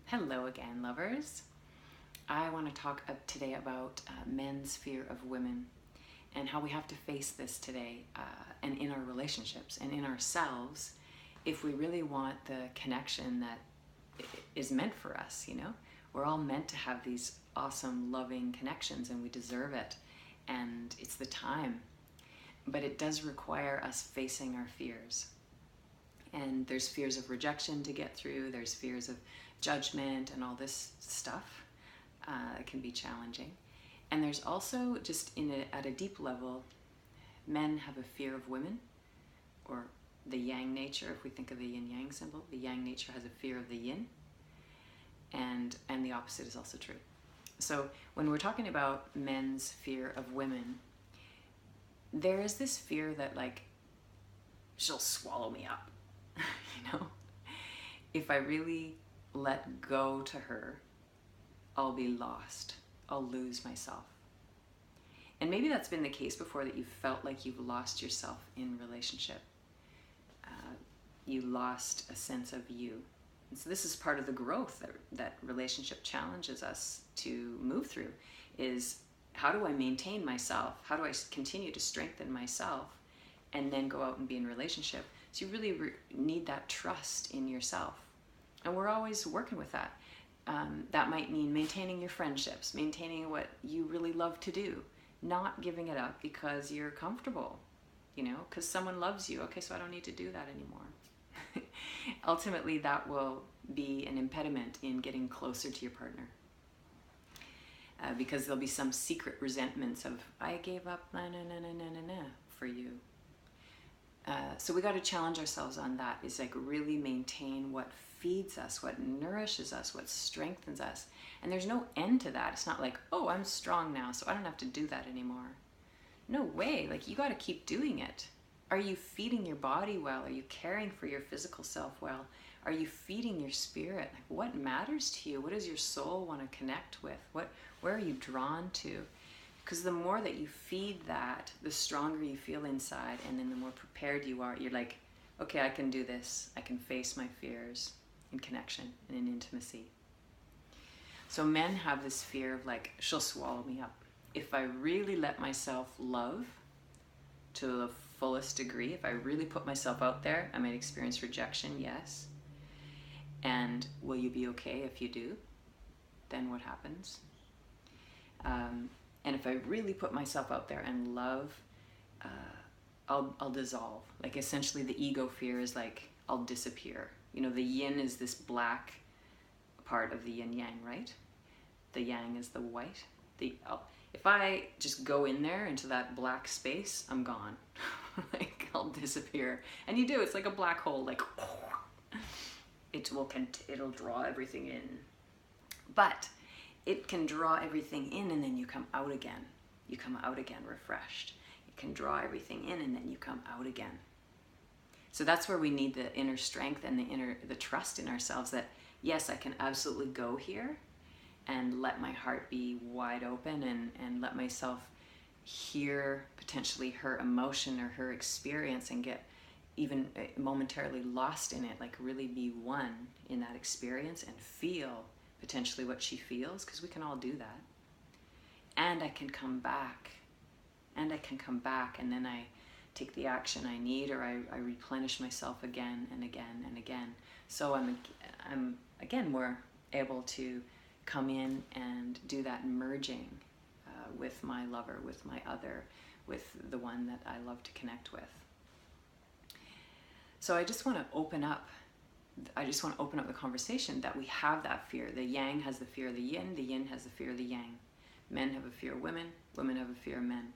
Hello again, lovers. I want to talk today about men's fear of women and how we have to face this today and in our relationships and in ourselves if we really want the connection that is meant for us, you know? We're all meant to have these awesome, loving connections and we deserve it. And it's the time. But it does require us facing our fears. And there's fears of rejection to get through, there's fears of judgment and all this stuff. It can be challenging. And there's also just at a deep level, men have a fear of women, or the yang nature. If we think of the yin yang symbol, the yang nature has a fear of the yin, and the opposite is also true. So when we're talking about men's fear of women, there is this fear that, like, she'll swallow me up. You know, if I really let go to her, I'll be lost. I'll lose myself. And maybe that's been the case before, that you felt like you've lost yourself in relationship. You lost a sense of you. And so this is part of the growth that relationship challenges us to move through, is how do I maintain myself? How do I continue to strengthen myself and then go out and be in relationship? So you really need that trust in yourself. And we're always working with that. That might mean maintaining your friendships, maintaining what you really love to do, not giving it up because you're comfortable, you know, because someone loves you. Okay, so I don't need to do that anymore. Ultimately, that will be an impediment in getting closer to your partner. Because there'll be some secret resentments of, I gave up for you. So we got to challenge ourselves on that, is like really maintain what feeds us, what nourishes us, what strengthens us. And there's no end to that. It's not like, oh, I'm strong now, so I don't have to do that anymore. No way. Like, you got to keep doing it. Are you feeding your body well? Are you caring for your physical self well? Are you feeding your spirit? Like, what matters to you? What does your soul want to connect with? Where are you drawn to? Because the more that you feed that, the stronger you feel inside, and then the more prepared you are. You're like, okay, I can do this. I can face my fears in connection and in intimacy. So men have this fear of, like, she'll swallow me up. If I really let myself love to the fullest degree, if I really put myself out there, I might experience rejection, yes. And will you be okay if you do? Then what happens? And if I really put myself out there and love, I'll dissolve. Like, essentially the ego fear is like, I'll disappear. You know, the yin is this black part of the yin yang, right? The yang is the white. If I just go in there into that black space, I'm gone. Like, I'll disappear. And you do, it's like a black hole, like, it'll draw everything in. But it can draw everything in, and then you come out again. You come out again refreshed. It can draw everything in, and then you come out again. So that's where we need the inner strength and the trust in ourselves that, yes, I can absolutely go here and let my heart be wide open and let myself hear potentially her emotion or her experience and get even momentarily lost in it, like really be one in that experience and feel potentially what she feels, because we can all do that. And I can come back, and then I take the action I need, or I replenish myself again and again and again. So I'm again more able to come in and do that merging with my lover, with my other, with the one that I love to connect with. So I just want to open up the conversation that we have that fear. The yang has the fear of the yin has the fear of the yang. Men have a fear of women have a fear of men.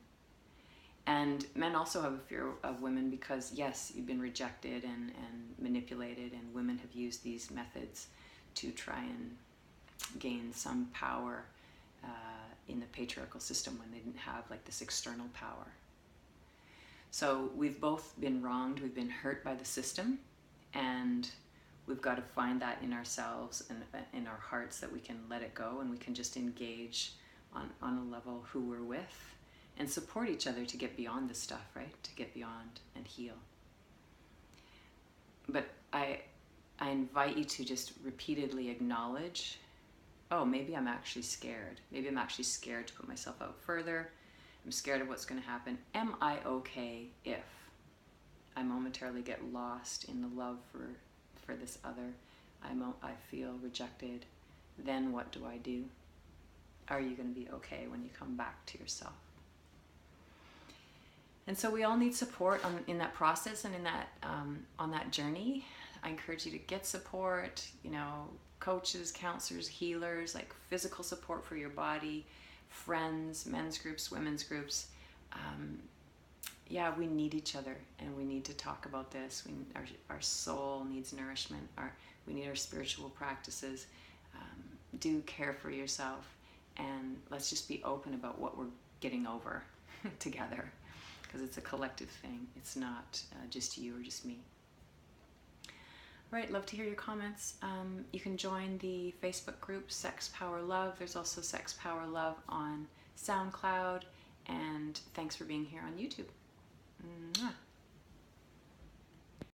And men also have a fear of women because, yes, you've been rejected and manipulated, and women have used these methods to try and gain some power in the patriarchal system when they didn't have, like, this external power. So we've both been wronged, we've been hurt by the system, and we've got to find that in ourselves and in our hearts, that we can let it go and we can just engage on a level who we're with and support each other to get beyond this stuff, right? To get beyond and heal. But I I invite you to just repeatedly acknowledge, oh, maybe I'm actually scared. Maybe I'm actually scared to put myself out further. I'm scared of what's going to happen. Am I okay if I momentarily get lost in the love for this other? I feel rejected. Then what do I do? Are you going to be okay when you come back to yourself? And so we all need support in that process and in that on that journey. I encourage you to get support, coaches, counselors, healers, like physical support for your body, friends, men's groups, women's groups. We need each other, and we need to talk about this. Our soul needs nourishment. We need our spiritual practices. Do care for yourself, and let's just be open about what we're getting over together, because it's a collective thing. It's not just you or just me. Right, love to hear your comments. You can join the Facebook group Sex Power Love. There's also Sex Power Love on SoundCloud, and thanks for being here on YouTube. Mwah.